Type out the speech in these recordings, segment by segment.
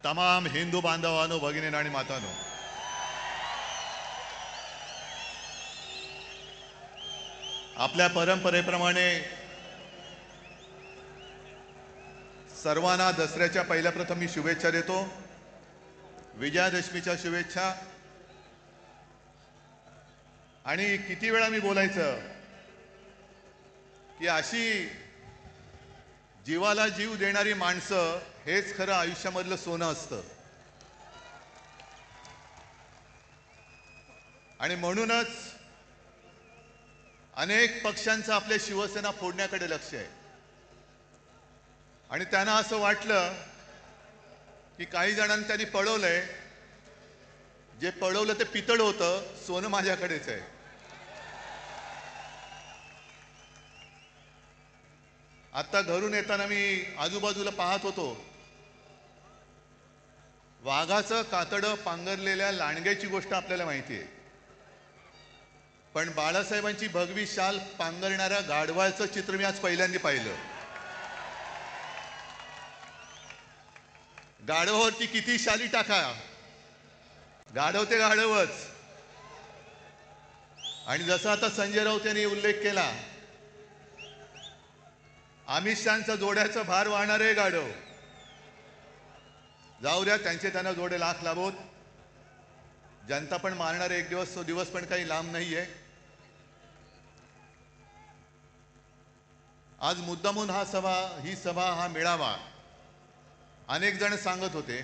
तमाम हिंदू बांधवांनो, भगिनी आणि मातांनो, आपल्या परंपरेप्रमाणे सर्वांना दसऱ्याच्या पहिल्या प्रथम मी शुभेच्छा देतो. विजयादशमीच्या शुभेच्छा. आणि किती वेळा मी बोलायचं की अशी जीवाला जीव देणारी माणसं हेच खरं आयुष्यामधलं सोनं असतं. आणि म्हणूनच अनेक पक्षांचं आपल्या शिवसेना फोडण्याकडे लक्ष आहे. आणि त्यांना असं वाटलं की काही जणांनी त्यांनी पळवलंय, जे पळवलं ते पितळ होतं, सोनं माझ्याकडेच आहे. आता घरून येताना मी आजूबाजूला पाहत होतो, वाघाचं कातडं पांघरलेल्या लांडग्याची गोष्ट आपल्याला माहिती आहे, पण बाळासाहेबांची भगवी शाल पांघरणाऱ्या गाढवाचं चित्र मी आज पहिल्यांदा पाहिलं. गाढवावरती किती शाली टाका, गाढव ते गाढवच. आणि जसं आता संजय राऊत यांनी उल्लेख केला, अमित शहांचा जोड्याचा भार वाहणारे गाढव. जाऊ द्या, त्यांना जोडे लाख लाभोत. जनता पण मारणारे एक दिवस, तो दिवस पण काही लांब नाहीये. आज मुद्दामून ही सभा हा मेळावा अनेक जण सांगत होते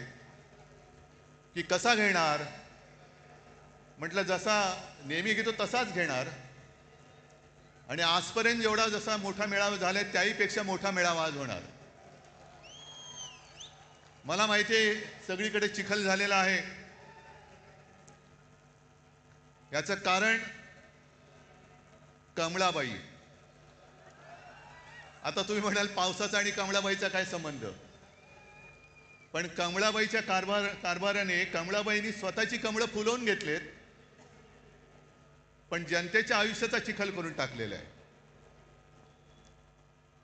की कसा घेणार. म्हटलं जसा नेहमी घेतो तसाच घेणार. आणि आजपर्यंत जेवढा जसा मोठा मेळावा झालाय त्याहीपेक्षा मोठा मेळावा आज होणार. मला माहिती आहे सगळीकडे चिखल झालेला आहे. याचं कारण कमळाबाई. आता तुम्ही म्हणाल पावसाचा आणि कमळाबाईचा काय संबंध. पण कमळाबाईच्या कारभाराने कमळाबाईंनी स्वतःची कमळं फुलवून घेतलेत, पण जनतेच्या आयुष्याचा चिखल करून टाकलेला आहे.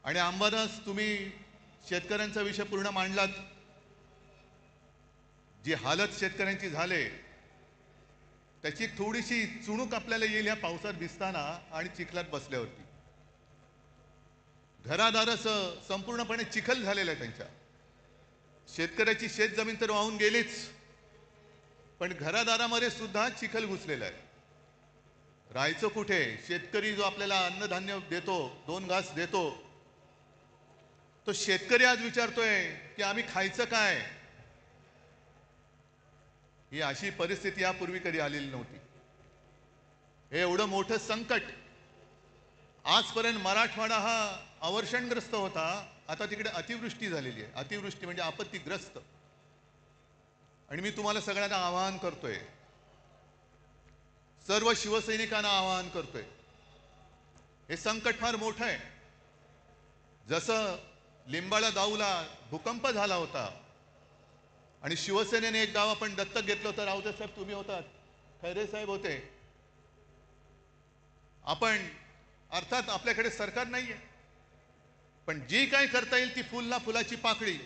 आणि अंबादास, तुम्ही शेतकऱ्यांचा विषय पूर्ण मांडलात. जी हालत शेतकऱ्यांची झाले त्याची थोडीशी चुणूक आपल्याला येईल या पावसात भिजताना आणि चिखलात बसल्यावरती. घरादाराचं संपूर्णपणे चिखल झालेलं आहे त्यांच्या. शेतकऱ्याची शेतजमीन तर वाहून गेलीच, पण घरादारामध्ये सुद्धा चिखल घुसलेला आहे. राहायचं कुठे. शेतकरी जो आपल्याला अन्नधान्य देतो, 2 घास देतो, तो शेतकरी आज विचारतोय की आम्ही खायचं काय. ही अशी परिस्थिती यापूर्वी कधी आलेली नव्हती. हे एवढं मोठं संकट. आजपर्यंत मराठवाडा हा अवर्षणग्रस्त होता, आता तिकडे अतिवृष्टी झालेली आहे. अतिवृष्टी म्हणजे आपत्तीग्रस्त. आणि मी तुम्हाला सगळ्यांना आवाहन करतोय, सर्व शिवसैनिकांना आवाहन करतोय, हे संकट फार मोठं आहे. जसं लिंबाळा गावला भूकंप झाला होता आणि शिवसेनेने एक गाव आपण दत्तक घेतलं होतं. राऊते साहेब तुम्ही होतात, खैरे साहेब होते. आपण अर्थात आपल्याकडे सरकार नाहीये, पण जी काही करता येईल ती फुलाची पाकळी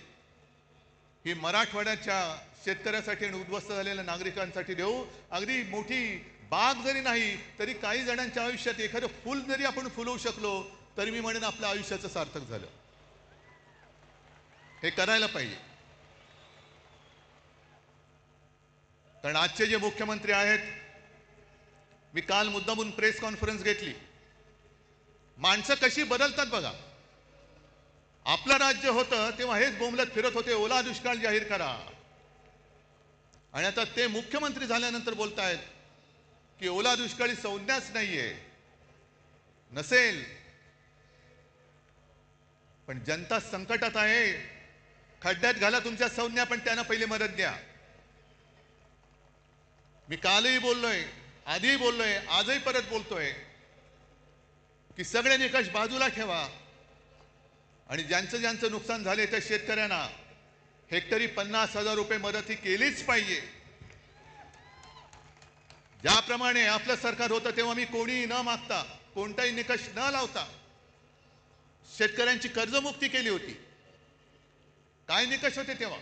ही मराठवाड्याच्या शेतकऱ्यासाठी आणि उद्ध्वस्त झालेल्या नागरिकांसाठी देऊ. अगदी मोठी बाग जरी नाही तरी काही जणांच्या आयुष्यात एखादं फुल जरी आपण फुलवू शकलो तरी मी म्हणेन आपल्या आयुष्याचं सार्थक झालं. हे करायला पाहिजे. कारण आजचे जे मुख्यमंत्री आहेत, मी काल मुद्दामून प्रेस कॉन्फरन्स घेतली. माणसं कशी बदलतात बघा. आपलं राज्य होतं तेव्हा हेच बोंबलत फिरत होते, ओला दुष्काळ जाहीर करा. आणि आता ते मुख्यमंत्री झाल्यानंतर बोलतायत की ओला दुष्काळी संज्ञाच नाहीये. नसेल, पण जनता संकटात आहे. खड्ड्यात घाला तुमच्या संज्ञा, पण त्यांना पहिले मदत द्या. मी कालही बोललोय, आधीही बोललोय, आजही परत बोलतोय की सगळे निकष बाजूला ठेवा आणि ज्यांचं नुकसान झाले त्या शेतकऱ्यांना हेक्टरी 50,000 रुपये मदत ही केलीच पाहिजे. ज्याप्रमाणे आपलं सरकार होतं तेव्हा मी कोणीही न मागता, कोणताही निकष न लावता शेतकऱ्यांची कर्जमुक्ती केली होती. काय निकष होते तेव्हा.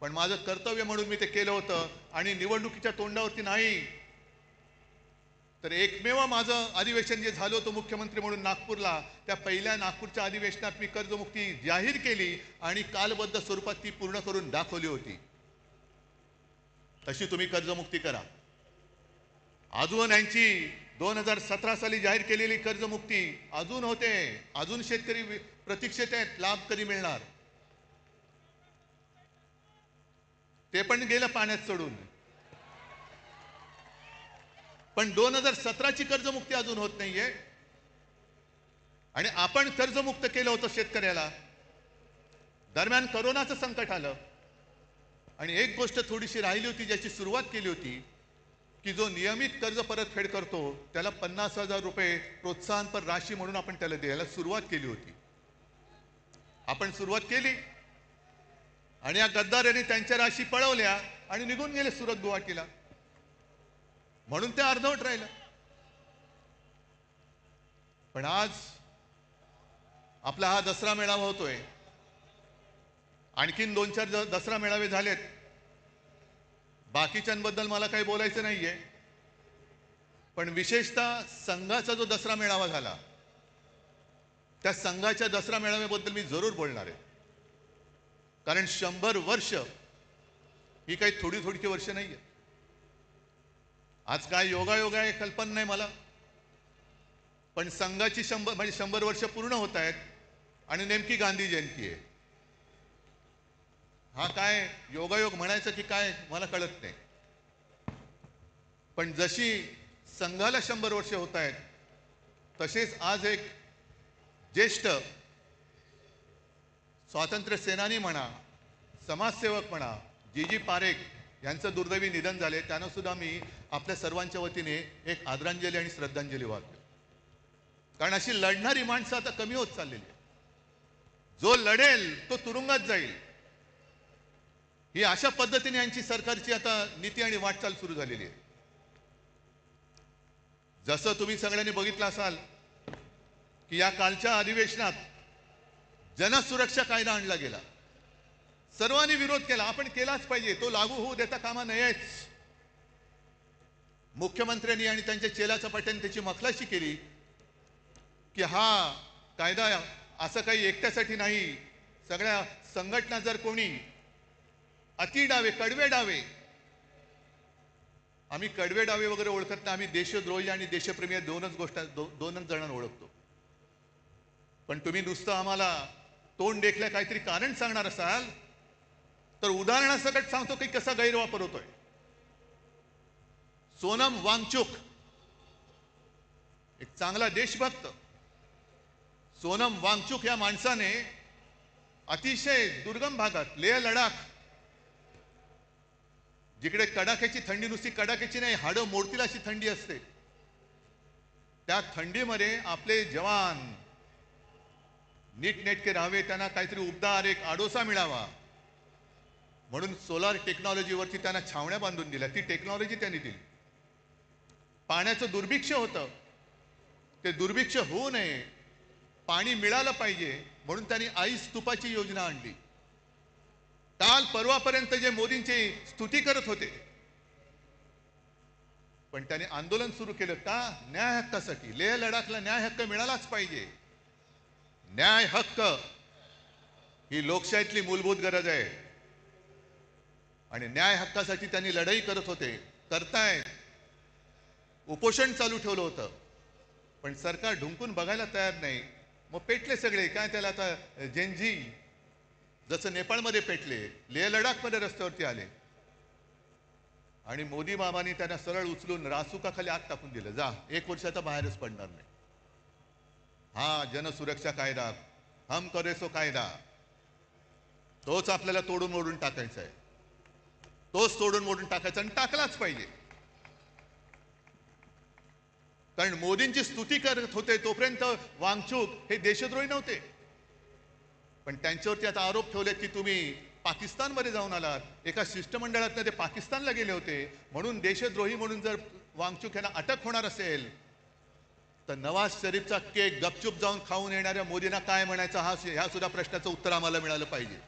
पण माझं कर्तव्य म्हणून मी ते केलं होतं आणि निवडणुकीच्या तोंडावरती नाही तर एकमेव माझं अधिवेशन जे झालं होतं मुख्यमंत्री म्हणून नागपूरला, त्या पहिल्या नागपूरच्या अधिवेशनात मी कर्जमुक्ती जाहीर केली आणि कालबद्ध स्वरूपात ती पूर्ण करून दाखवली होती. तशी तुम्ही कर्जमुक्ती करा. अजून यांची 2017 साली जाहीर केलेली कर्जमुक्ती अजून होते, अजून शेतकरी प्रतीक्षेत आहेत, लाभ कधी मिळणार ते पण गेलं पाण्यात सोडून. पण 2017 ची कर्जमुक्ती अजून होत नाहीये आणि आपण कर्जमुक्त केलं होतं शेतकऱ्याला. दरम्यान कोरोनाचं संकट आलं आणि एक गोष्ट थोडीशी राहिली होती ज्याची सुरुवात केली होती की जो नियमित कर्ज परतफेड करतो त्याला 50,000 रुपये प्रोत्साहनपर राशी म्हणून आपण त्याला द्यायला सुरुवात केली होती. आपण सुरुवात केली आणि या गद्दारांनी त्यांच्या राशी पळवल्या आणि निघून गेले सुरत गुवाहाटीला, म्हणून ते अर्धवट राहिलं. पण आज आपला हा दसरा मेळावा होतोय, आणखीन 2-4 दसरा मेळावे झालेत. बाकीच्यांबद्दल मला काही बोलायचं नाहीये, पण विशेषतः संघाचा जो दसरा मेळावा झाला त्या संघाच्या दसरा मेळाव्याबद्दल मी जरूर बोलणार आहे. कारण 100 वर्ष ही काही थोडी थोडीची वर्ष नाहीये. आज काय योगायोग आहे कल्पना नाही मला, पण संघाची 100 वर्ष पूर्ण होत आहेत आणि नेमकी गांधी जयंती आहे. हा काय योगायोग म्हणायचं की काय मला कळत नाही. पण जशी संघाला 100 वर्ष होत आहेत तसेच आज एक ज्येष्ठ स्वातंत्र्य सेनानी म्हणा, समाजसेवक म्हणा, जी पारेख यांचं दुर्दैवी निधन झाले. त्यांना सुद्धा मी आपल्या सर्वांच्या वतीने एक आदरांजली आणि श्रद्धांजली वाहतो. कारण अशी लढणारी माणसं आता कमी होत चाललेली आहे. जो लढेल तो तुरुंगात जाईल, ही अशा पद्धतीने यांची सरकारची आता नीती आणि वाटचाल सुरू झालेली आहे. जसं तुम्ही सगळ्यांनी बघितलं असाल की या कालच्या अधिवेशनात जनसुरक्षा कायदा आणला गेला. सर्वांनी विरोध केला, आपण केलाच पाहिजे, तो लागू होऊ देता कामा नयेच. मुख्यमंत्र्यांनी आणि त्यांच्या चेलाच्या पाट्याने त्याची मखलाशी केली की हा कायदा असं काही एकट्यासाठी नाही, सगळ्या संघटना जर कोणी अति डावे कडवे डावे, आम्ही कडवे डावे वगैरे ओळखत नाही, आम्ही देशद्रोही आणि देशप्रेमी दोनच जणांना ओळखतो. पण तुम्ही नुसतं आम्हाला तोंड देखल्या काहीतरी कारण सांगणार असाल तर उदाहरणासकट सांगतो की कसा गैरवापर होतोय. सोनम वांगचुक एक चांगला देशभक्त, सोनम वांगचुक या माणसाने अतिशय दुर्गम भागात लेह लडाख, जिकडे कडाक्याची थंडी, नुसती कडाक्याची नाही हाडं मोडतील अशी थंडी असते, त्या थंडीमध्ये आपले जवान नीटनेटके राहावे, त्यांना काहीतरी उबदार एक आडोसा मिळावा म्हणून सोलार टेक्नॉलॉजीवरती त्यांना छावण्या बांधून दिल्या. ती टेक्नॉलॉजी त्यांनी दिली. पाण्याचं दुर्भिक्ष होतं, ते दुर्भिक्ष होऊ नये, पाणी मिळालं पाहिजे म्हणून त्यांनी आईस तुपाची योजना आणली. काल परवापर्यंत जे मोदींची स्तुती करत होते, पण त्यांनी आंदोलन सुरू केलं का? न्याय हक्कासाठी. लेह लडाखला न्याय हक्क मिळालाच पाहिजे. न्याय हक्क ही लोकशाहीतली मूलभूत गरज आहे आणि न्याय हक्कासाठी त्यांनी लढाई करत होते, करतायत. उपोषण चालू ठेवलं होतं पण सरकार ढुंकून बघायला तयार नाही. मग पेटले सगळे, काय त्याला आता जेनजी जसं नेपाळमध्ये पेटले, लेह लडाखमध्ये रस्त्यावरती आले आणि मोदी बाबांनी त्यांना सरळ उचलून रासुकाखाली आत टाकून दिलं. जा, 1 वर्ष आता बाहेरच पडणार नाही. हा जनसुरक्षा कायदा, हम करे सो कायदा, तोच आपल्याला तोडून मोडून टाकायचा आहे. तोच तोडून मोडून टाकायचा आणि टाकलाच पाहिजे. कारण मोदींची स्तुती करत होते तोपर्यंत वांगचुक हे देशद्रोही नव्हते, पण त्यांच्यावरती आता आरोप ठेवले की तुम्ही पाकिस्तानमध्ये जाऊन आलात, एका शिष्टमंडळातनं ते पाकिस्तानला गेले होते म्हणून देशद्रोही म्हणून जर वांगचुक यांना अटक होणार असेल तर नवाज शरीफचा केक गपचूप जाऊन खाऊन येणाऱ्या मोदींना काय म्हणायचं, ह्या सुद्धा प्रश्नाचं उत्तर आम्हाला मिळालं पाहिजे.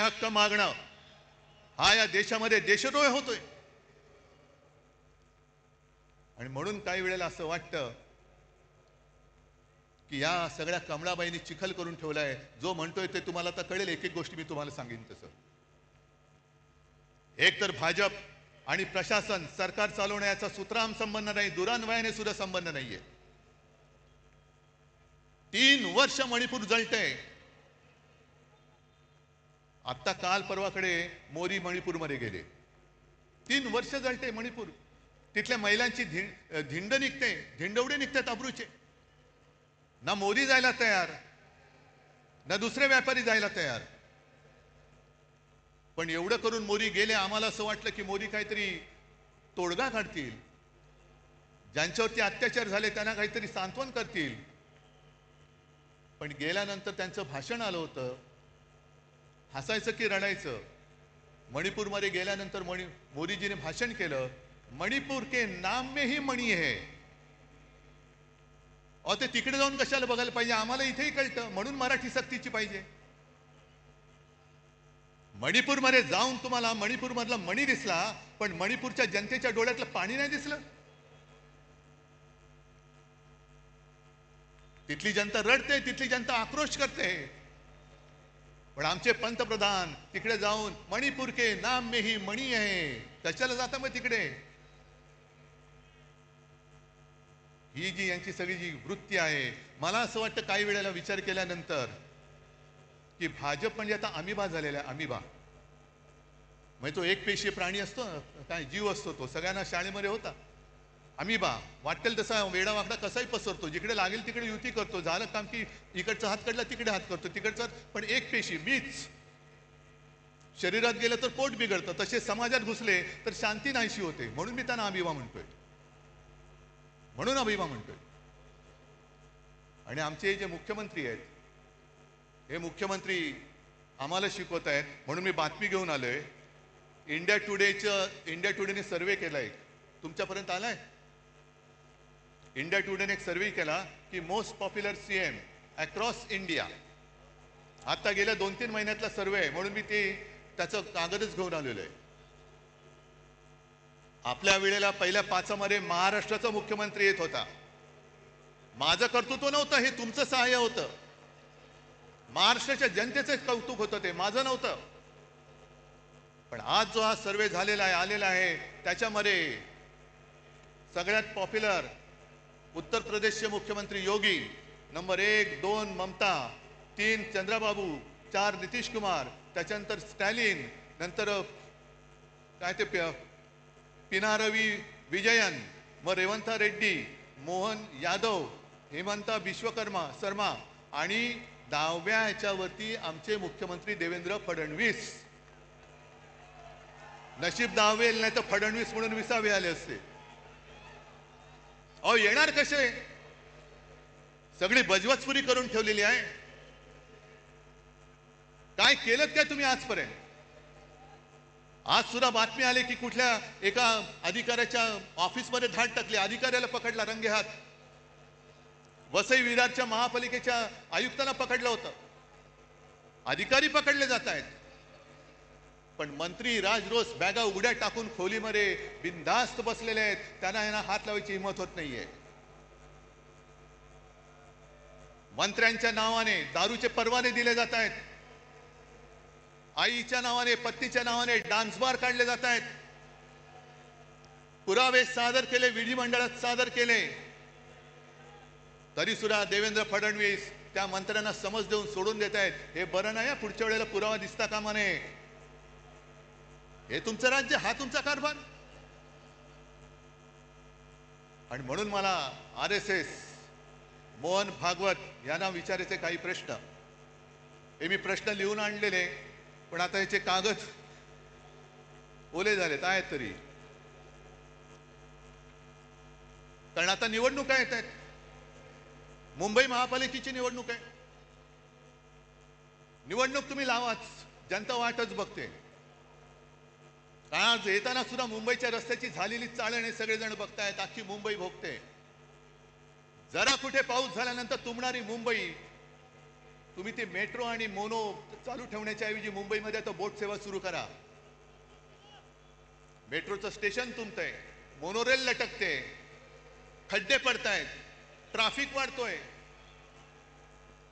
हक्क मागणं हा या देशामध्ये देशद्रोह होतोय. आणि म्हणून काही वेळेला असं वाटतं की या सगळ्या कमळाबाईंनी चिखल करून ठेवलाय. जो म्हणतोय ते तुम्हाला आता कळेल. एक एक गोष्टी मी तुम्हाला सांगेन तसं. एक तर भाजप आणि प्रशासन सरकार चालवण्याचा सुतराम संबंध नाही, दुरान्वयाने सुद्धा संबंध नाहीये. 3 वर्ष मणिपूर जळतंय. आता काल परवाकडे मोदी मणिपूरमध्ये गेले. 3 वर्ष जळते मणिपूर. तिथल्या महिलांची धिंड निघते, धिंडवडे निघतात अब्रूचे. ना मोदी जायला तयार, ना दुसरे व्यापारी जायला तयार. पण एवढं करून मोदी गेले. आम्हाला असं वाटलं की मोदी काहीतरी तोडगा काढतील, ज्यांच्यावरती अत्याचार झाले त्यांना काहीतरी सांत्वन करतील. पण गेल्यानंतर त्यांचं भाषण आलं होतं. हसायचं की रडायचं. मणिपूरमध्ये गेल्यानंतर मोदीजीने भाषण केलं, मणिपूर के नाम में ही मणी है. ते तिकडे जाऊन कशाला बघायला पाहिजे? आम्हाला इथेही कळतं. म्हणून मराठी सक्तीची पाहिजे. मणिपूरमध्ये जाऊन तुम्हाला मणिपूरमधला मणी दिसला, पण मणिपूरच्या जनतेच्या डोळ्यातलं पाणी नाही दिसलं. तिथली जनता रडते, तिथली जनता आक्रोश करते. पण आमचे पंतप्रधान तिकडे जाऊन मणिपूर के नाम में ही मणी आहे. कशाला जाता मग तिकडे? ही जी यांची सगळी जी वृत्ती आहे, मला असं वाटतं काही वेळेला विचार केल्यानंतर की भाजप म्हणजे आता अमिबा झालेला आहे. अमिबा म्हणजे तो एक पेशीय प्राणी असतो, काय जीव असतो, तो सगळ्यांना शाळेमध्ये होता. अमिबा वाटेल तसा वेडा वाकडा कसाही पसरतो, जिकडे लागेल तिकडे युती करतो. झालं काम की इकडचा हात काढला तिकडे हात करतो, तिकडचा. पण एक पेशी मीच शरीरात गेलं तर पोट बिघडतं. तसे समाजात घुसले तर शांती नाहीशी होते. म्हणून मी त्यांना अमिबा म्हणतोय, म्हणून अभिमा म्हणतोय. आणि आमचे जे मुख्यमंत्री आहेत, हे मुख्यमंत्री आम्हाला शिकवत आहेत. म्हणून मी बातमी घेऊन आलोय. इंडिया टुडेने सर्वे केलाय, तुमच्यापर्यंत आलाय. इंडिया टुडेने एक सर्वे केला की most popular CM across India. आता गेल्या 2-3 महिन्यातला सर्वे आहे, म्हणून मी त्याचं कागदच घेऊन आलेलो आहे. आपल्या वेळेला पहिल्या 5 मध्ये महाराष्ट्राचा मुख्यमंत्री येत होता. माझं कर्तृत्व नव्हतं, हे तुमचं सहाय्य होतं. महाराष्ट्राच्या जनतेचं कौतुक होतं, ते माझं नव्हतं. पण आज जो हा सर्वे झालेला आहे, आलेला आहे, त्याच्यामध्ये सगळ्यात पॉप्युलर उत्तर प्रदेशचे मुख्यमंत्री योगी, नंबर 1, 2 ममता, 3 चंद्रबाबू, 4 नितीश कुमार, त्याच्यानंतर स्टॅलिन, नंतर काय ते पिनारवी विजयन, मग रेवंत रेड्डी, मोहन यादव, हेमंता बिश्वकर्मा शर्मा आणि 10व्या ह्याच्यावरती आमचे मुख्यमंत्री देवेंद्र फडणवीस. नशीब 10वे नाही तर फडणवीस म्हणून 20वे आले असते. येणार कसे? सगळी बजवचपुरी करून ठेवलेली आहे. काय केलं काय तुम्ही आजपर्यंत? आज सुद्धा बातमी आली की कुठल्या एका अधिकाऱ्याच्या ऑफिसमध्ये धाड टाकली, अधिकाऱ्याला पकडला रंगेहात. वसई विरारच्या महापालिकेच्या आयुक्तांना पकडलं होतं. अधिकारी पकडले जात आहेत, पण मंत्री राजरोस बॅगा उघड्या टाकून खोलीमध्ये बिनधास्त बसलेले आहेत. त्यांना यांना हात लावायची हिंमत होत नाहीये. मंत्र्यांच्या नावाने दारूचे परवाने दिले जात आहेत. आईच्या नावाने, पत्नीच्या नावाने डान्स बार काढले जात आहेत. पुरावे सादर केले, विधिमंडळात सादर केले, तरी सुद्धा देवेंद्र फडणवीस त्या मंत्र्यांना समज देऊन सोडून देत आहेत. हे बरं नाही, पुढच्या वेळेला पुरावा दिसता कामा नये. हे तुमचं राज्य, हा तुमचा कारभार. आणि म्हणून मला RSS मोहन भागवत यांना विचारायचे काही प्रश्न. हे मी प्रश्न लिहून आणलेले, पण आता याचे कागद ओले झालेत आहेत तरी. कारण आता निवडणुका येत आहेत. मुंबई महापालिकेची निवडणूक आहे. निवडणूक तुम्ही लावाच, जनता वाटच बघते. आज येताना सुद्धा मुंबईच्या रस्त्याची झालेली चाळण हे सगळेजण बघतायत. अख्खी मुंबई भोगते. जरा कुठे पाऊस झाल्यानंतर तुंबणारी मुंबई, तुम्ही ते मेट्रो आणि मोनो चालू ठेवण्याच्या ऐवजी मुंबईमध्ये आता बोट सेवा सुरू करा. मेट्रोचं स्टेशन तुंबतंय, मोनोरेल लटकते, खड्डे पडतायत, ट्रॅफिक वाढतोय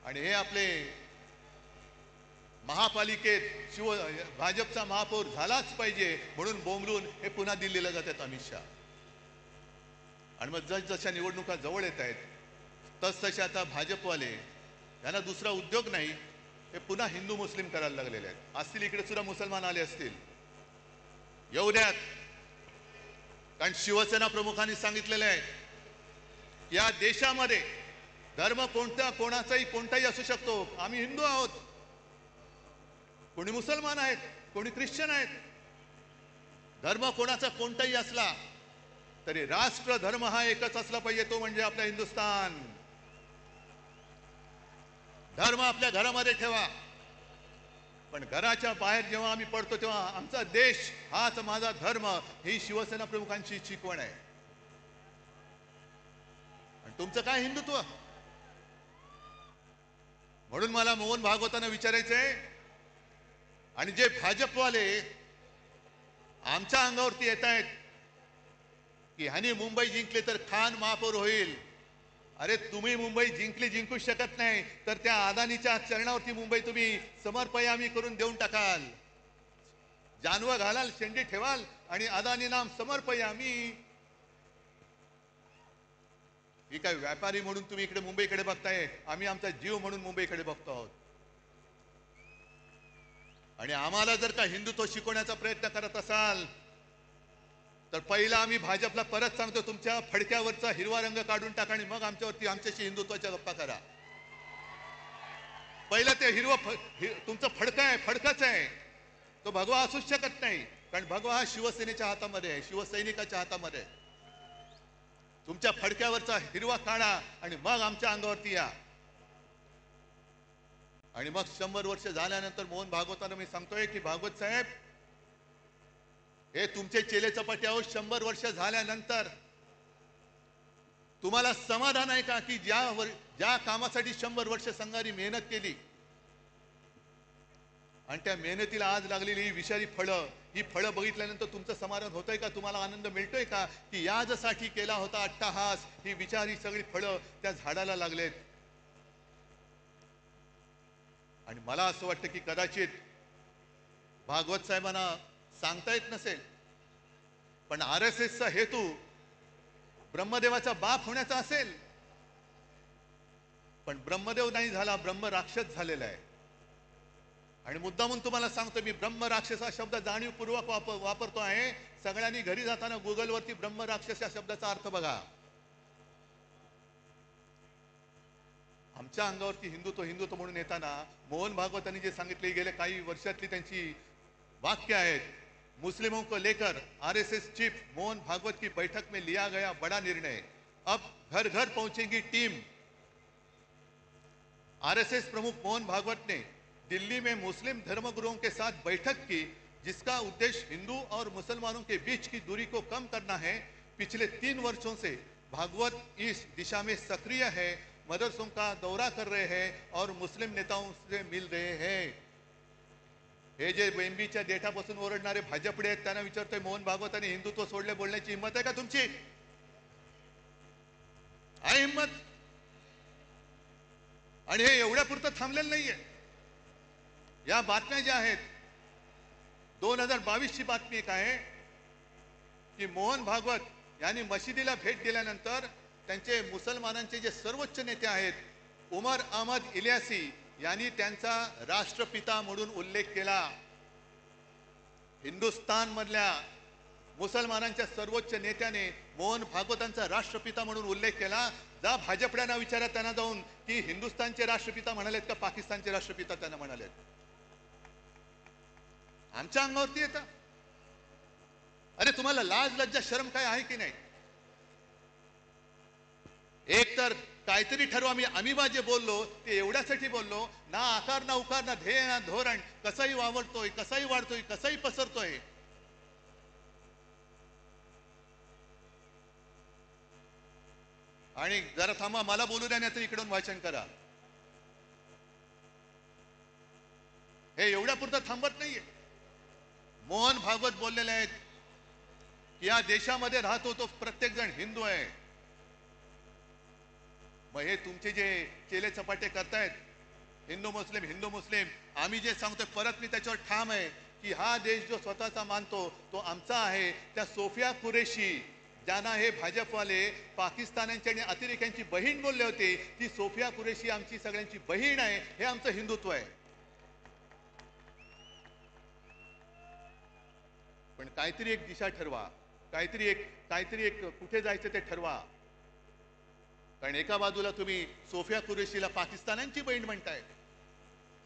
आणि हे आपले महापालिकेत भाजपचा महापौर झालाच पाहिजे म्हणून बोंबलून हे पुन्हा दिल्लीला जातात अमित शहा. आणि मग जसजशा निवडणुका जवळ येत आहेत तसतसे आता भाजपवाले यांना दुसरा उद्योग नाही, हे पुन्हा हिंदू मुस्लिम करायला लागलेले आहेत. असतील इकडे सुद्धा मुसलमान आले असतील, येऊ द्यात. कारण शिवसेना प्रमुखांनी सांगितलेलं आहे या देशामध्ये धर्म कोणताही असू शकतो, आम्ही हिंदू आहोत. कोणी मुसलमान आहेत, कोणी ख्रिश्चन आहेत. धर्म कोणाचा कोणताही असला तरी राष्ट्र धर्म हा एकच असला पाहिजे, तो म्हणजे आपला हिंदुस्थान. धर्म आपल्या घरामध्ये ठेवा, पण घराच्या बाहेर जेव्हा आम्ही पडतो तेव्हा आमचा देश हाच माझा धर्म, ही शिवसेना प्रमुखांची शिकवण आहे. आणि तुमचं काय हिंदुत्व? म्हणून मला मोहन भागवतांना विचारायचंय, आणि जे भाजपवाले आमच्या अंगावरती येत आहेत की ह्यानी मुंबई जिंकले तर खान महापौर होईल. अरे तुम्ही मुंबई जिंकू शकत नाही तर त्या अदानीच्या चरणावरती मुंबई तुम्ही समर्पयामी करून देऊन टाकाल. जानवं घालाल, शेंडी ठेवाल आणि अदानी नाम समर्पयामी. ही काय व्यापारी म्हणून तुम्ही इकडे मुंबईकडे बघताय, आम्ही आमचा जीव म्हणून मुंबईकडे बघतो आहोत. आणि आम्हाला जर का हिंदुत्व शिकवण्याचा प्रयत्न करत असाल तर पहिला आम्ही भाजपला परत सांगतो, तुमच्या फडक्यावरचा हिरवा रंग काढून टाका आणि मग आमच्याशी हिंदुत्वाच्या गप्पा करा. पहिलं ते तुमचं फडकं आहे, फडकच आहे, तो भगवा असूच शकत नाही. कारण भगवा हा शिवसेनेच्या हातामध्ये आहे, शिवसैनिकाच्या हातामध्ये आहे. तुमच्या फडक्यावरचा हिरवा काढा आणि मग आमच्या अंगावरती या. आणि मग 100 वर्ष झाल्यानंतर मोहन भागवतांना मी सांगतोय की भागवत साहेब, हे तुमचे चेले चपाटी आहोत. 100 वर्ष झाल्यानंतर तुम्हाला समाधान आहे का की ज्या कामासाठी 100 वर्ष संघाने मेहनत केली आणि त्या मेहनतीला आज लागलेली ही विषारी फळं, ही फळं बघितल्यानंतर तुमचं समाधान होतंय का? तुम्हाला आनंद मिळतोय का की याजसाठी केला होता अट्टहास, ही विचारी सगळी फळं त्या झाडाला लागलेत? आणि मला असं वाटतं की कदाचित भागवत साहेबांना सांगता येत नसेल, पण RSSचा हेतू ब्रह्मदेवाचा बाप होण्याचा असेल. पण ब्रह्मदेव नाही झाला, ब्रह्म राक्षस झालेला आहे. आणि मुद्दामून तुम्हाला सांगतो, मी ब्रह्म राक्षस हा शब्द जाणीवपूर्वक वापरतो आहे. सगळ्यांनी घरी जाताना गुगलवरती ब्रह्म राक्षस या शब्दाचा अर्थ बघा. आमच्या अंगावरती हिंदुत्व म्हणून येताना मोहन भागवतांनी जे सांगितले, गेले काही वर्षातली त्यांची वाक्य आहेत. मुस्लिमों को लेकर RSS चीफ मोहन भागवत की बैठक में लिया गया बड़ा निर्णय, अब घर घर पहुंचेगी टीम. RSS प्रमुख मोहन भागवत ने दिल्ली में मुस्लिम धर्मगुरुओं के साथ बैठक की, जिसका उद्देश्य हिंदू और मुसलमानों के बीच की दूरी को कम करना है. पिछले 3 वर्षों से भागवत इस दिशा में सक्रिय है, मदरसों का दौरा कर रहे हैं और मुस्लिम नेताओं से मिल रहे हैं. हे जे बेंबीच्या देठापासून ओरडणारे भाजपडे आहेत त्यांना विचारतोय, मोहन भागवतांनी हिंदुत्व सोडले बोलण्याची हिंमत आहे का तुमची? आहे हिंमत? आणि हे एवढ्यापुरतं थांबलेलं नाहीये. या बातम्या ज्या आहेत, 2022 ची बातमी एक आहे की मोहन भागवत यांनी मशिदीला भेट दिल्यानंतर त्यांचे मुसलमानांचे जे सर्वोच्च नेते आहेत उमर अहमद इलियासी यांनी त्यांचा राष्ट्रपिता म्हणून उल्लेख केला. हिंदुस्थान मधल्या मुसलमानांच्या सर्वोच्च नेत्याने मोहन भागवतांचा राष्ट्रपिता म्हणून उल्लेख केला. जा भाजपड्यांना विचारा त्यांना जाऊन की हिंदुस्थानचे राष्ट्रपिता म्हणालेत का पाकिस्तानचे राष्ट्रपिता त्यांना म्हणालेत? आमच्या अंगावरती येतं. अरे तुम्हाला लाज लज्जा शरम काय आहे की नाही? एक तर काहीतरी ठरवा. आम्ही जे बोललो ते एवढ्यासाठी बोललो ना, आकार ना उकार ना ध्येय ना धोरण, कसाही वावरतोय, कसाही वाढतोय, कसाही पसरतोय. आणि जरा थांबा, मला बोलू द्या, नाही तर इकडून वाचन करा. हे एवढ्यापुरतं थांबत नाहीये. मोहन भागवत बोललेले आहेत की या देशामध्ये राहतो तो प्रत्येक जण हिंदू आहे. मग हे तुमचे जे केले चपाटे करतायत हिंदू मुस्लिम, आम्ही जे सांगतोय परत मी त्याच्यावर ठाम आहे की हा देश जो स्वतःचा मानतो तो आमचा आहे. त्या सोफिया कुरेशी ज्यांना हे भाजपवाले पाकिस्तानांची आणि अतिरेक्यांची बहीण बोलले होते, ती सोफिया कुरेशी आमची सगळ्यांची बहीण आहे. हे आमचं हिंदुत्व आहे. पण काहीतरी एक दिशा ठरवा, काहीतरी एक कुठे जायचं ते ठरवा. कारण एका बाजूला तुम्ही सोफिया कुरेशीला पाकिस्तानांची बहीण म्हणताय,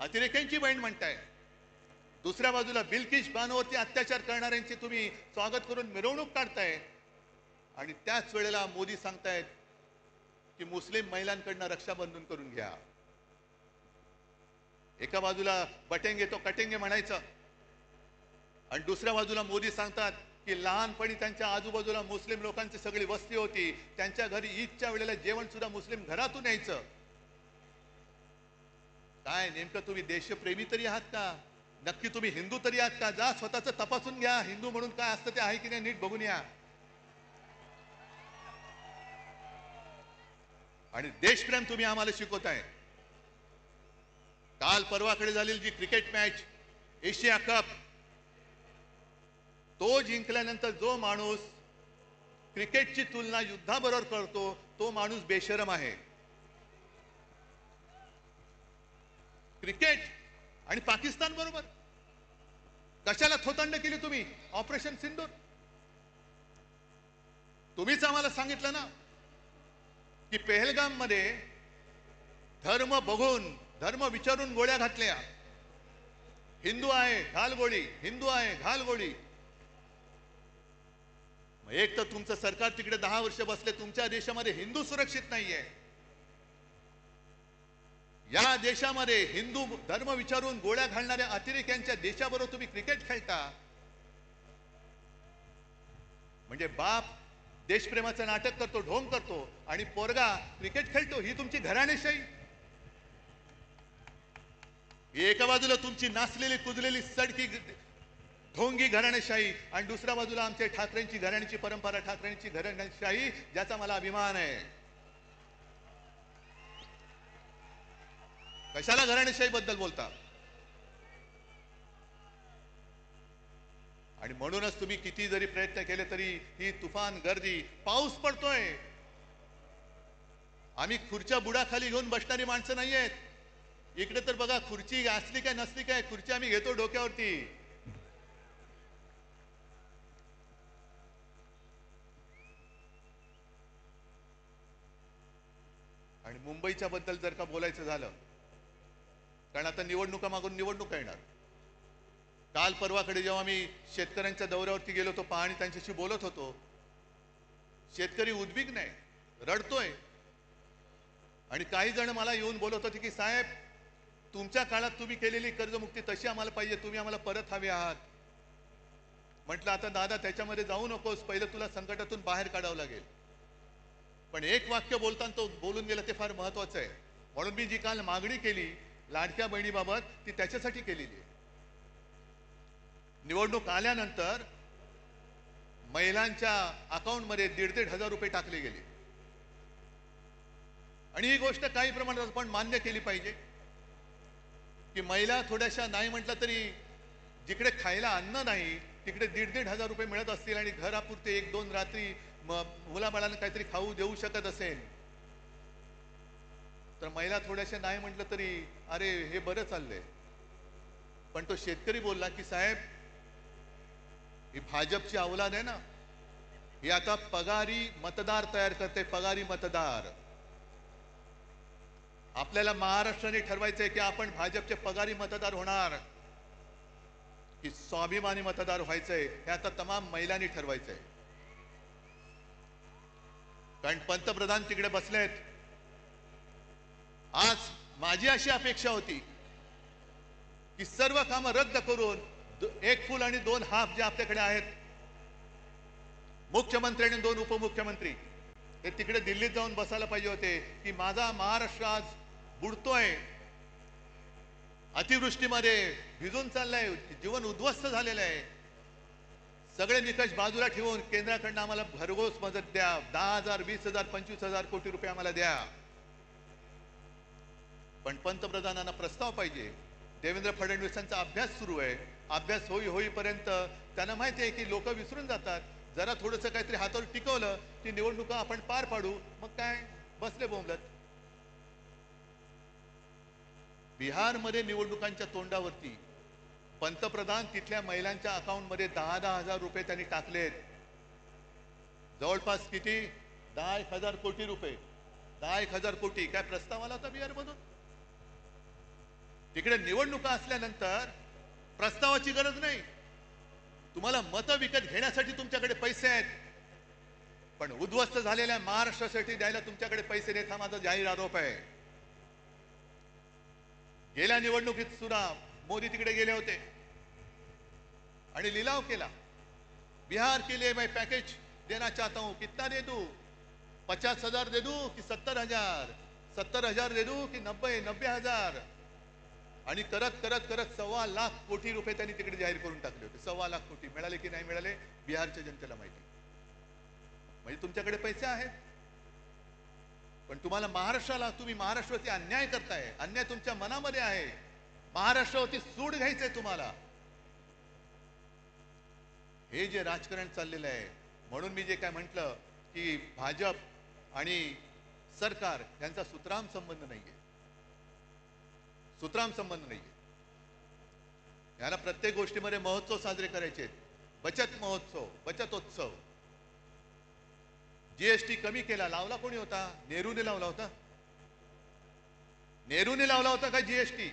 अतिरेक्यांची बहीण म्हणताय, दुसऱ्या बाजूला बिल्किश बानोवरती अत्याचार करणाऱ्यांचे तुम्ही स्वागत करून मिरवणूक काढताय. आणि त्याच वेळेला मोदी सांगतायत की मुस्लिम महिलांकडनं रक्षाबंधन करून घ्या. एका बाजूला बटेंगे तो कटेंगे म्हणायचं आणि दुसऱ्या बाजूला मोदी सांगतात की लहानपणी त्यांच्या आजूबाजूला मुस्लिम लोकांची सगळी वस्ती होती, त्यांच्या घरी ईदच्या वेळेला जेवण सुद्धा मुस्लिम घरातून यायचं. काय नेमकं तुम्ही देशप्रेमी तरी आहात का? नक्की तुम्ही हिंदू तरी आहात का? जा स्वतःच तपासून घ्या. हिंदू म्हणून काय असतं ते आहे की नाही नीट बघून या. आणि देशप्रेम तुम्ही आम्हाला शिकवताय. काल परवाकडे झालेली जी क्रिकेट मॅच एशिया कप, तो जिंकल्यानंतर जो माणूस क्रिकेटची तुलना युद्धाबरोबर करतो तो माणूस बेशरम आहे. क्रिकेट आणि पाकिस्तान बरोबर कशाला थोतांड केली तुम्ही? ऑपरेशन सिंदूर तुम्हीच आम्हाला सांगितलं ना की पेहलगाम मध्ये धर्म बघून, धर्म विचारून गोळ्या घातल्या. हिंदू आहे घाल गोळी, हिंदू आहे घाल गोळी. एक तर तुमचं सरकार तिकडे 10 वर्ष बसले, तुमच्या देशामध्ये हिंदू सुरक्षित नाहीये. या देशामध्ये हिंदू धर्म विचारून गोळ्या घालणाऱ्या अतिरेक्यांच्या देशाबरोबर तुम्ही क्रिकेट खेळता. म्हणजे बाप देशप्रेमाचं नाटक करतो, ढोंग करतो आणि पोरगा क्रिकेट खेळतो. ही तुमची घराणेशाही. एका बाजूला तुमची नाचलेली कुजलेली सडकी ढोंगी घराणेशाही आणि दुसऱ्या बाजूला आमच्या ठाकरेंची घराण्याची परंपरा, ठाकरेंची घराणेशाही, ज्याचा मला अभिमान आहे. कशाला घराणेशाही बद्दल बोलता? आणि म्हणूनच तुम्ही किती जरी प्रयत्न केले तरी ही तुफान गर्दी, पाऊस पडतोय. आम्ही खुर्च्या बुडाखाली घेऊन बसणारी माणसं नाहीयेत. इकडे तर बघा, खुर्ची असली काय नसली काय, खुर्ची आम्ही घेतो डोक्यावरती. आणि मुंबईच्या बद्दल जर का बोलायचं झालं, कारण आता निवडणुका मागून निवडणुका येणार. काल परवाकडे जेव्हा मी शेतकऱ्यांच्या दौऱ्यावरती गेलो होतो, पाहणी त्यांच्याशी बोलत होतो, शेतकरी उद्विग्न आहे, रडतोय. आणि काही जण मला येऊन बोलत होते की साहेब, तुमच्या काळात तुम्ही केलेली कर्जमुक्ती तशी आम्हाला पाहिजे, तुम्ही आम्हाला परत हवे आहात. म्हटलं आता दादा त्याच्यामध्ये जाऊ नकोस, पहिलं तुला संकटातून बाहेर काढावं लागेल. पण एक वाक्य बोलताना तो बोलून गेला, ते फार महत्वाचं आहे. म्हणून मी जी काल मागणी केली लाडक्या बहिणीबाबत, ती त्याच्यासाठी केलेली आहे. निवडणूक आल्यानंतर महिलांच्या अकाउंटमध्ये 1,500 रुपये टाकले गेले. आणि ही गोष्ट काही प्रमाणात आपण मान्य केली पाहिजे की महिला थोड्याशा नाही म्हटलं तरी जिकडे खायला अन्न नाही तिकडे 1,500 रुपये मिळत असतील आणि घरापुरते 1-2 रात्री मुलाबाळांना काहीतरी खाऊ देऊ शकत असेल तर महिला थोड्याशा नाही म्हटलं तरी अरे हे बरं चाललंय. पण तो शेतकरी बोलला की साहेब, ही भाजपची औलाद आहे ना, ही आता पगारी मतदार तयार करते, पगारी मतदार. आपल्याला महाराष्ट्राने ठरवायचंय की आपण भाजपचे पगारी मतदार होणार की स्वाभिमानी मतदार व्हायचंय, हे आता तमाम महिलांनी ठरवायचंय. कारण पंतप्रधान तिकडे बसलेत. आज माझी अशी अपेक्षा होती की सर्व कामं रद्द करून 1 फुल आणि 2 हाफ जे आपल्याकडे आहेत, मुख्यमंत्री आणि 2 उपमुख्यमंत्री, ते तिकडे दिल्लीत जाऊन बसायला पाहिजे होते की माझा महाराष्ट्र आज बुडतोय, अतिवृष्टीमध्ये भिजून चाललंय, जीवन उद्ध्वस्त झालेलं आहे. सगळे निकष बाजूला ठेवून केंद्राकडनं आम्हाला भरघोस मदत द्या, 10,000, 20,000, 25,000 कोटी रुपये आम्हाला द्या. पण पंतप्रधानांना प्रस्ताव पाहिजे. देवेंद्र फडणवीसांचा अभ्यास सुरू आहे. अभ्यास होईपर्यंत त्यांना माहिती आहे की लोक विसरून जातात. जरा थोडंसं काहीतरी हातावर टिकवलं की निवडणुका आपण पार पाडू, मग काय बसले बोंबलत. बिहारमध्ये निवडणुकांच्या तोंडावरती पंतप्रधान तिथल्या महिलांच्या अकाउंटमध्ये 10,000 रुपये त्यांनी टाकलेत. जवळपास किती? 10,000 कोटी रुपये. 10,000 कोटी काय प्रस्ताव आला होता बिहारमधून? तिकडे निवडणुका असल्यानंतर प्रस्तावाची गरज नाही. तुम्हाला मतं विकत घेण्यासाठी तुमच्याकडे पैसे आहेत, पण उद्ध्वस्त झालेल्या महाराष्ट्रासाठी द्यायला तुमच्याकडे पैसे नाहीत. हा माझा जाहीर आरोप आहे. गेल्या निवडणुकीत सुद्धा मोदी तिकडे गेले होते आणि लिलाव केला. बिहार के लिए मैं पैकेज देना चाहता हूं, कितना दे दूं? 50,000 दे दूं कि 70,000? 70,000 दे दूं कि 90,000? आणि करत करत करत 1.25 लाख कोटी रुपये त्यांनी तिकडे जाहीर करून टाकले होते. 1.25 लाख कोटी मिळाले की नाही मिळाले बिहारच्या जनतेला माहिती. म्हणजे तुमच्याकडे पैसे आहेत, पण तुम्हाला तुम्ही महाराष्ट्रावरती अन्याय करताय. अन्याय तुमच्या मनामध्ये आहे. महाराष्ट्रावरती सूड घ्यायचंय तुम्हाला. हे जे राजकारण चाललेलं आहे, म्हणून मी जे काय म्हटलं की भाजप आणि सरकार यांचा सुतराम संबंध नाहीये. सुतराम संबंध नाहीये. याला प्रत्येक गोष्टीमध्ये महोत्सव साजरे करायचे. बचत महोत्सव, बचतोत्सव. जीएसटी कमी केला, लावला कोणी होता? नेहरूने लावला होता. नेहरूने लावला होता का जीएसटी?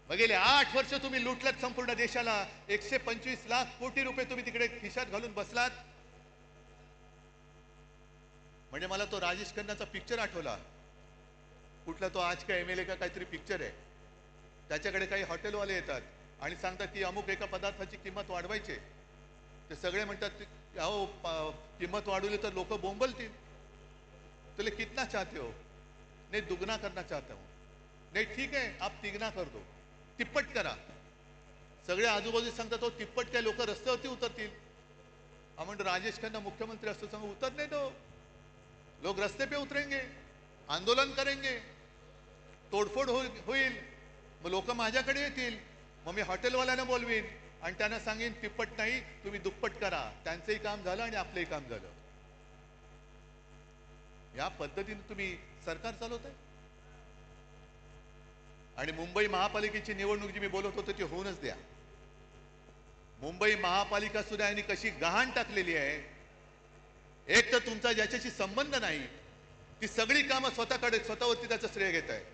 मग गेले 8 वर्ष तुम्ही लुटलात संपूर्ण देशाला. 125 लाख कोटी रुपये तुम्ही तिकडे खिशात घालून बसलात. म्हणजे मला तो राजेश खन्नाचा पिक्चर आठवला. कुठला तो आज का एमएलए का काहीतरी पिक्चर आहे. त्याच्याकडे काही हॉटेलवाले येतात आणि सांगतात की अमुक एका पदार्थाची किंमत वाढवायची. ते सगळे म्हणतात अहो किंमत वाढवली तर लोक बोंबलतील. तुले कितना चाहते हो? नहीं दुगना करना चाहता हूं. नहीं ठीक है आप तिगना कर दो, तिप्पट करा. सगळे आजूबाजू सांगतात हो तिप्पट काय लोक रस्त्यावरती उतरतील. आपण राजेश खन्ना मुख्यमंत्री असतो सांगू उतरने दो. लोग रस्ते पे उतरेंगे, आंदोलन करेंगे, तोडफोड होईल. मग लोक माझ्याकडे येतील. मग मी हॉटेलवाल्यांना बोलवीन आणि त्यांना सांगेन तिप्पट नाही तुम्ही दुप्पट करा. त्यांचंही काम झालं आणि आपलंही काम झालं. या पद्धतीने तुम्ही सरकार चालवताय. आणि मुंबई महापालिकेची निवडणूक जी मी बोलत होतो ती होऊनच द्या. मुंबई महापालिका सुद्धा यांनी कशी गहाण टाकलेली आहे. एक तर तुमचा ज्याच्याशी संबंध नाही ती सगळी कामं स्वतःवरती त्याचं श्रेय घेत आहे.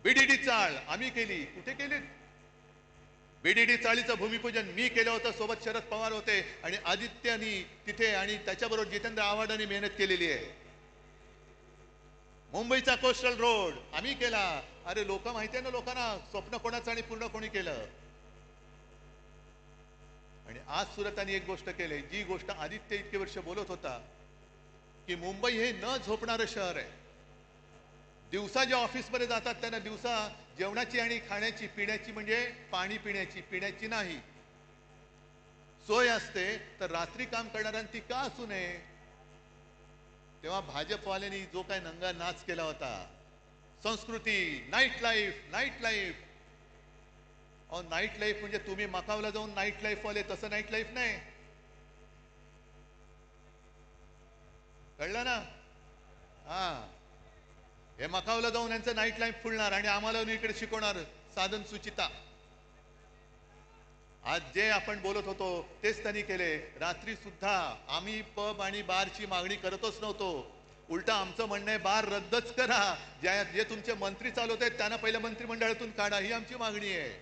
बीडीडी चाळ आम्ही केली. कुठे केली? बीडीडी चाळीचं भूमिपूजन मी केलं होतं. सोबत शरद पवार होते आणि आदित्यनी तिथे आणि त्याच्याबरोबर जितेंद्र आव्हाडांनी मेहनत केलेली आहे. मुंबईचा कोस्टल रोड आम्ही केला. अरे लोक माहिती आहे ना लोकांना स्वप्न कोणाचं आणि पूर्ण कोणी केलं. आणि आज सुरतानी एक गोष्ट केली जी गोष्ट आदित्य इतके वर्ष बोलत होता की मुंबई हे न झोपणारं शहर आहे. दिवसा जे ऑफिसमध्ये जातात त्यांना दिवसा जेवणाची आणि खाण्याची पिण्याची म्हणजे पाणी पिण्याची नाही सोय असते, तर रात्री काम करणाऱ्यांना ती का असू नये. तेव्हा भाजपवाल्यांनी जो काय नंगा नाच केला होता. संस्कृती नाईट लाईफ नाईट लाईफ. अहो नाईट लाईफ म्हणजे तुम्ही मकावला जाऊन नाईट लाईफ वाले तसं नाईट लाईफ नाही. कळलं ना? हा हे मकावला जाऊन यांचं नाईट लाईफ फुलणार आणि आम्हाला इकडे शिकवणार साधन सुचिता. आज जे आपण बोलत होतो तेच त्यांनी केले. रात्री सुद्धा आम्ही पब आणि बारची मागणी करतच नव्हतो. उलटा आमचं म्हणणं आहे बार रद्दच करा. जे तुमचे मंत्री चालवत आहेत त्यांना पहिल्या मंत्रिमंडळातून काढा ही आमची मागणी आहे.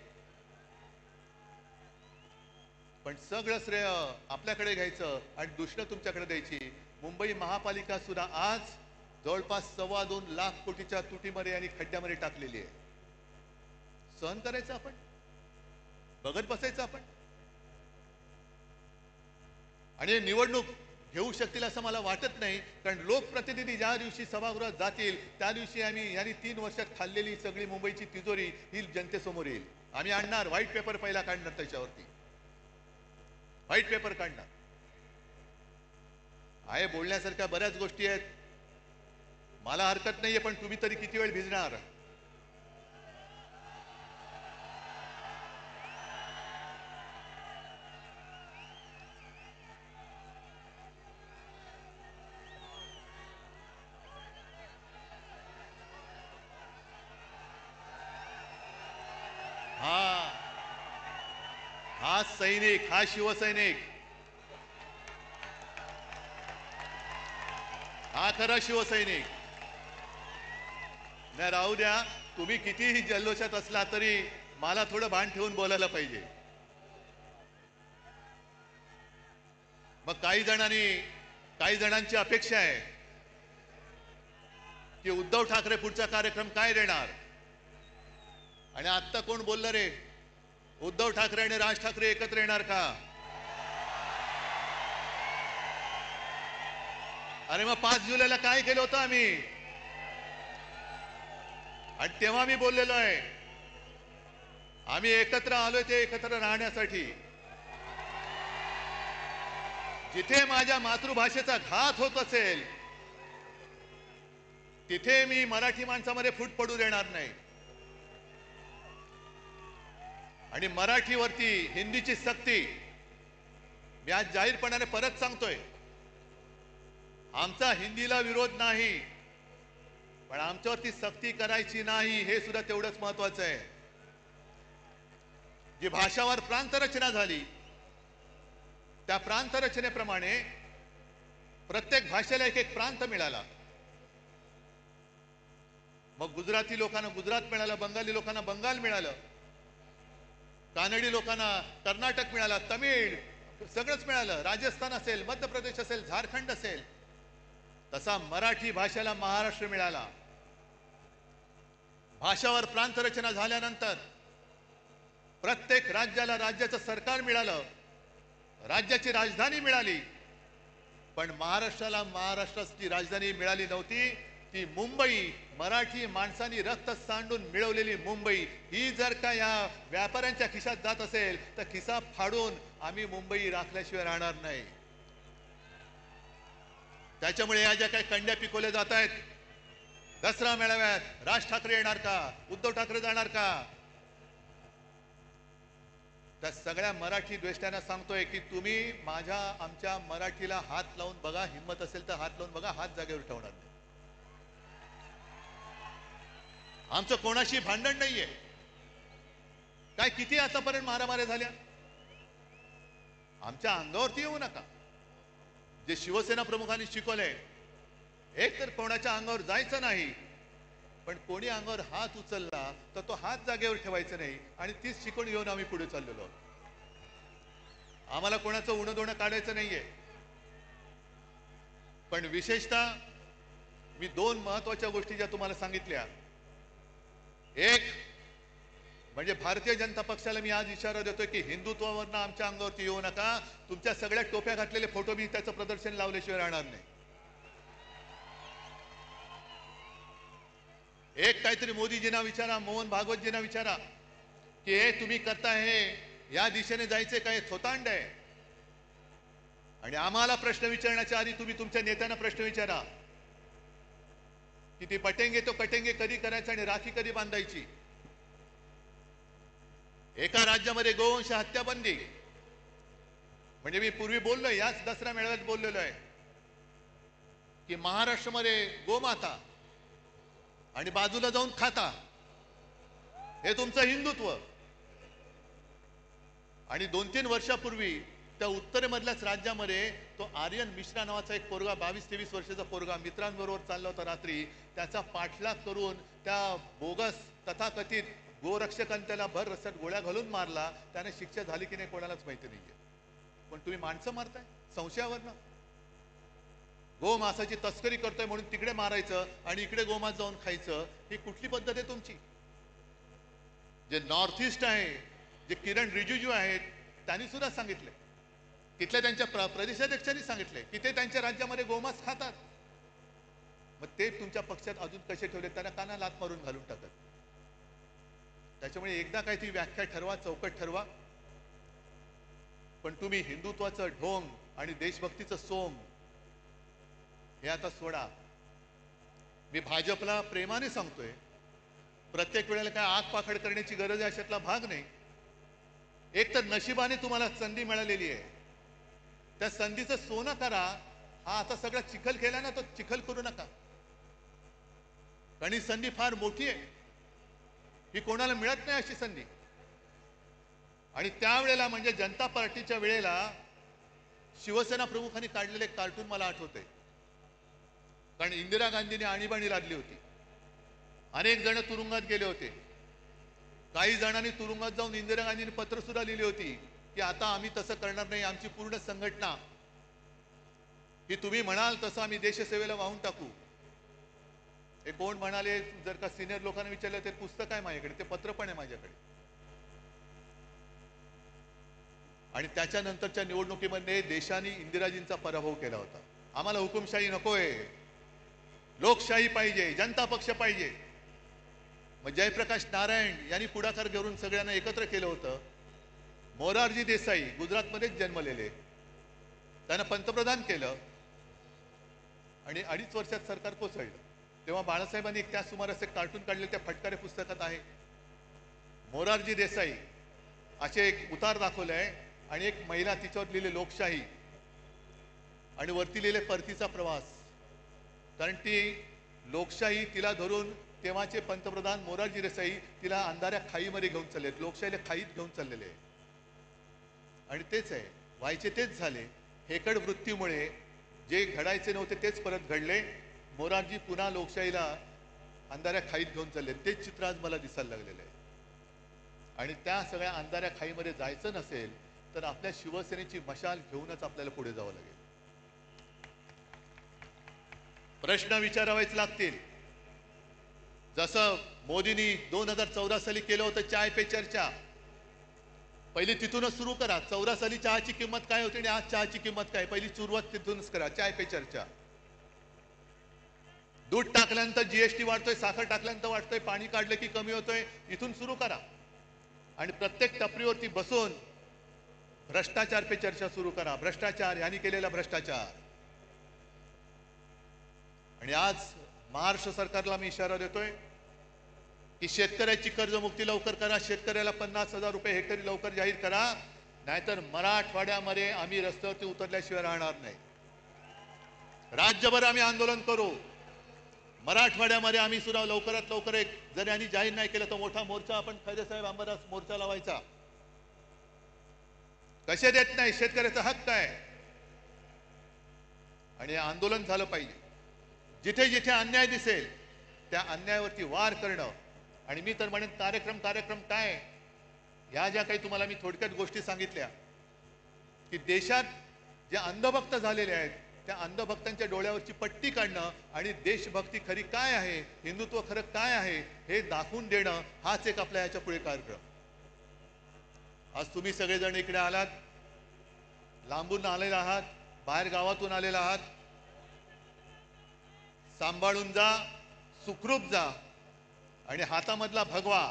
पण सगळं श्रेय आपल्याकडे घ्यायचं आणि दुसरं तुमच्याकडे द्यायची. मुंबई महापालिका सुद्धा आज जवळपास 2.25 लाख कोटीच्या तुटीमध्ये आणि खड्ड्यामध्ये टाकलेली आहे. सहन करायचं आपण? बघत बसायचं आपण? आणि निवडणूक घेऊ शकतील असं मला वाटत नाही, कारण लोकप्रतिनिधी ज्या दिवशी सभागृहात जातील त्या दिवशी आम्ही यांनी 3 वर्षात खाल्लेली सगळी मुंबईची तिजोरी ही जनतेसमोर येईल. आम्ही आणणार व्हाईट पेपर पहिला काढणार, त्याच्यावरती व्हाईट पेपर काढणार आहे. बोलण्यासारख्या बऱ्याच गोष्टी आहेत, मला हरकत नाहीये, पण तुम्ही तरी किती वेळ भिजणार? हा सैनिक, हा शिवसैनिक, हा खरा शिवसैनिक. नाही राहू द्या, तुम्ही कितीही जल्लोषात असला तरी मला थोडं भान ठेवून बोलायला पाहिजे. मग काही जणांची अपेक्षा आहे की उद्धव ठाकरे पुढचा कार्यक्रम काय देणार. आणि आता कोण बोललं रे, उद्धव ठाकरे आणि राज ठाकरे एकत्र येणार का? अरे मग 5 जुलैला काय केलं होतं आम्ही? आणि तेव्हा मी बोललेलो आहे, आम्ही एकत्र आलोय ते एकत्र राहण्यासाठी. जिथे माझ्या मातृभाषेचा घात होत असेल तिथे मी मराठी माणसामध्ये फूट पडू देणार नाही. आणि मराठीवरती हिंदीची सक्ती मी आज जाहीरपणाने परत सांगतोय. आमचा हिंदीला विरोध नाही, पण आमच्यावरती सक्ती करायची नाही, हे सुद्धा तेवढंच महत्वाचं आहे. जी भाषावर प्रांतरचना झाली त्या प्रांतरचनेप्रमाणे प्रत्येक भाषेला एक एक प्रांत मिळाला. मग गुजराती लोकांना गुजरात मिळालं, बंगाली लोकांना बंगाल मिळालं, कानडी लोकांना कर्नाटक मिळाला, तमिळ सगळंच मिळालं, राजस्थान असेल, मध्य प्रदेश असेल, झारखंड असेल. तसा मराठी भाषेला महाराष्ट्र मिळाला. भाषावर प्रांतरचना झाल्यानंतर प्रत्येक राज्याला राज्याचं सरकार मिळालं, राज्याची राजधानी मिळाली. पण महाराष्ट्राला महाराष्ट्राची राजधानी मिळाली नव्हती. ती मुंबई, मराठी माणसांनी रक्त सांडून मिळवलेली मुंबई, ही जर का या व्यापाऱ्यांच्या खिशात जात असेल तर खिसा फाडून आम्ही मुंबई राखल्याशिवाय राहणार नाही. त्याच्यामुळे या ज्या काही कंड्या पिकवल्या जात आहेत, दसरा मेळाव्यात राज ठाकरे येणार का, उद्धव ठाकरे जाणार का, त्या सगळ्या मराठी द्वेष्टांना सांगतोय की तुम्ही आमच्या मराठीला हात लावून बघा, हिम्मत असेल तर हात लावून बघा, हात जागेवर ठेवणार नाही. आमचं कोणाशी भांडण नाहीये. काय किती आतापर्यंत मारामाऱ्या झाल्या, आमच्या अंगावरती येऊ नका. जे शिवसेना प्रमुखांनी शिकवलंय, एक तर कोणाच्या अंगावर जायचं नाही, पण कोणी अंगावर हात उचलला तर तो हात जागेवर ठेवायचा नाही. आणि तीच शिकवण घेऊन आम्ही पुढे चाललेलो. आम्हाला कोणाचं उणं दोणं काढायचं नाहीये. पण विशेषतः मी 2 महत्वाच्या गोष्टी ज्या तुम्हाला सांगितल्या, एक म्हणजे भारतीय जनता पक्षाला मी आज इशारा देतोय की हिंदुत्वावरनं आमच्या अंगावरती येऊ नका. तुमच्या सगळ्या टोप्या घातलेले फोटो मी त्याचं प्रदर्शन लावल्याशिवाय राहणार नाही. एक काहीतरी मोदीजींना विचारा, मोहन भागवतजींना विचारा की हे तुम्ही करताय हे या दिशेने जायचे काय, थोतांड आहे. आणि आम्हाला प्रश्न विचारण्याच्या आधी तुम्ही तुमच्या नेत्यांना प्रश्न विचारा की ती पटेंगे तो कटेंगे कधी करायचं आणि राखी कधी बांधायची. एका राज्यामध्ये गोवंश हत्या बंदी, म्हणजे मी पूर्वी बोललोय, याच दसरा मेळाव्यात बोललेलो आहे की महाराष्ट्रामध्ये गोमाता आणि बाजूला जाऊन खाता, हे तुमचं हिंदुत्व. आणि 2-3 वर्षापूर्वी त्या उत्तरेमधल्याच राज्यामध्ये तो आर्यन मिश्रा नावाचा एक पोरगा, 22-23 वर्षाचा पोरगा मित्रांबरोबर चालला होता रात्री. त्याचा पाठलाग करून त्या बोगस तथाकथित गोरक्षकांनी त्याला भर रस्त्यात गोळ्या घालून मारला. त्याने शिक्षा झाली की नाही कोणालाच माहिती नाहीये. पण तुम्ही माणसं मारताय संशयावरनं. गोमांसाची तस्करी करतोय म्हणून तिकडे मारायचं आणि इकडे गोमांस जाऊन खायचं, ही कुठली पद्धत आहे तुमची? जे नॉर्थ ईस्ट आहे, जे किरण रिजिजू आहेत, त्यांनी सुद्धा सांगितले तिथल्या त्यांच्या प्रदेशाध्यक्षांनी सांगितले की ते त्यांच्या राज्यामध्ये गोमांस खातात. मग ते तुमच्या पक्षात अजून कसे ठेवले? त्यांना काना लात मारून घालून टाकत. त्याच्यामुळे एकदा काय ती व्याख्या ठरवा, चौकट ठरवा. पण तुम्ही हिंदुत्वाचं ढोंग आणि देशभक्तीचं सोंग हे आता सोडा. मी भाजपला प्रेमाने सांगतोय, प्रत्येक वेळेला काय आग पाखड करण्याची गरज आहे अशातला भाग नाही. एक तर नशिबाने तुम्हाला संधी मिळालेली आहे, त्या संधीचं सोनं करा. हा आता सगळा चिखल केला ना, तो चिखल करू नका. कारण ही संधी फार मोठी आहे, ही कोणाला मिळत नाही अशी संधी. आणि त्यावेळेला म्हणजे जनता पार्टीच्या वेळेला शिवसेना प्रमुखांनी काढलेले कार्टून मला आठवते. कारण इंदिरा गांधींनी आणीबाणी लादली होती, अनेक जण तुरुंगात गेले होते. काही जणांनी तुरुंगात जाऊन इंदिरा गांधींनी पत्र सुद्धा लिहिली होती की आता आम्ही तसं करणार नाही, आमची पूर्ण संघटना की तुम्ही म्हणाल तसं आम्ही देशसेवेला वाहून टाकू. हे कोण म्हणाले? जर का सिनियर लोकांना विचारलं, ते पुस्तक आहे माझ्याकडे, ते पत्र पण आहे माझ्याकडे. आणि त्याच्यानंतरच्या निवडणुकीमध्ये देशाने इंदिराजींचा पराभव केला होता. आम्हाला हुकुमशाही नकोय, लोकशाही पाहिजे, जनता पक्ष पाहिजे. मग जयप्रकाश नारायण यांनी पुढाकार घेऊन सगळ्यांना एकत्र केलं होतं. मोरारजी देसाई गुजरातमध्येच जन्मलेले, त्यांना पंतप्रधान केलं आणि 2.5 वर्षात सरकार कोसळलं. तेव्हा बाळासाहेबांनी त्या सुमारास एक कार्टून काढले, त्या फटकारे पुस्तकात आहे. मोरारजी देसाई असे एक उतार दाखवले आहे आणि एक महिला, तिच्यावर लिहिले लोकशाही आणि वरती लिहिले परतीचा प्रवास. कारण ती लोकशाही तिला धरून तेव्हाचे पंतप्रधान मोरारजी देसाई तिला अंधाऱ्या खाईमध्ये घेऊन चालले, लोकशाहीला खाईत घेऊन चाललेले. आणि तेच आहे, व्हायचे तेच झाले. हेकड वृत्तीमुळे जे घडायचे नव्हते तेच परत घडले. मोरारजी पुन्हा लोकशाहीला अंधाऱ्या खाईत घेऊन चालले. तेच चित्र आज मला दिसायला लागलेलं आहे. आणि त्या सगळ्या अंधाऱ्या खाईमध्ये जायचं नसेल तर आपल्या शिवसेनेची मशाल घेऊनच आपल्याला पुढे जावं लागेल. प्रश्न विचारावेच लागतील. जसं मोदींनी 2014 साली केलं होतं चाय पे चर्चा, पहिली तिथूनच सुरू करा. 14 साली चहाची किंमत काय होती आणि आज चहाची किंमत काय, पहिली सुरुवात तिथूनच करा. चाय पे चर्चा. दूध टाकल्यानंतर जीएसटी वाढतोय, साखर टाकल्यानंतर वाढतोय, पाणी काढलं की कमी होतोय, इथून सुरू करा. आणि प्रत्येक टपरीवरती बसून भ्रष्टाचार पे चर्चा सुरू करा. भ्रष्टाचार, यांनी केलेला भ्रष्टाचार. आणि आज महाराष्ट्र सरकारला मी इशारा देतोय की शेतकऱ्याची कर्जमुक्ती लवकर करा. शेतकऱ्याला 50,000 रुपये हेक्टरी लवकर जाहीर करा, नाहीतर मराठवाड्यामध्ये आम्ही रस्त्यावरती उतरल्याशिवाय राहणार नाही. राज्यभर आम्ही आंदोलन करू. मराठवाड्यामध्ये आम्ही सुद्धा लवकरात लवकर एक, जर यांनी जाहीर नाही केलं तर मोठा मोर्चा आपण खैरेसाहेब अंबादास मोर्चा लावायचा. कसे देत नाही, शेतकऱ्याचा हक्क आहे आणि आंदोलन झालं पाहिजे. जिथे जिथे अन्याय दिसेल त्या अन्यायावरती वार करणं. आणि मी तर म्हणेन कार्यक्रम काय, ह्या ज्या काही तुम्हाला मी थोडक्यात गोष्टी सांगितल्या की देशात जे अंधभक्त झालेले आहेत त्या अंधभक्तांच्या डोळ्यावरची पट्टी काढणं आणि देशभक्ती खरी काय आहे, हिंदुत्व खरं काय आहे हे दाखवून देणं, हाच एक आपल्या याच्या पुढे कार्यक्रम. आज तुम्ही सगळेजण इकडे आलात, लांबून आलेला आहात, बाहेर गावातून आलेला आहात. सांभाळून जा, सुखरूप जा. आणि हातामधला भगवा,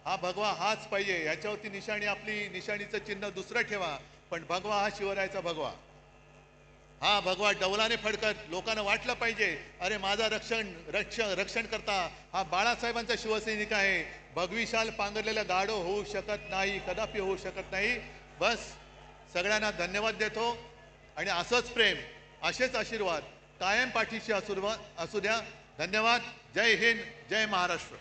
हा भगवा हाच पाहिजे. याच्यावरती निशाणी, आपली निशाणीचं चिन्ह दुसरं ठेवा, पण भगवा हा शिवरायाचा भगवा. हा भगवा डौलाने फडकत लोकांना वाटलं पाहिजे, अरे माझा रक्षण करता हा बाळासाहेबांचा शिवसैनिक आहे. भगवी शाल पांघरलेला गाढव होऊ शकत नाही, कदापि होऊ शकत नाही. बस सगळ्यांना धन्यवाद देतो आणि असंच प्रेम, असेच आशीर्वाद कायम पाठीशी असू द्या. धन्यवाद. जय हिंद, जय महाराष्ट्र.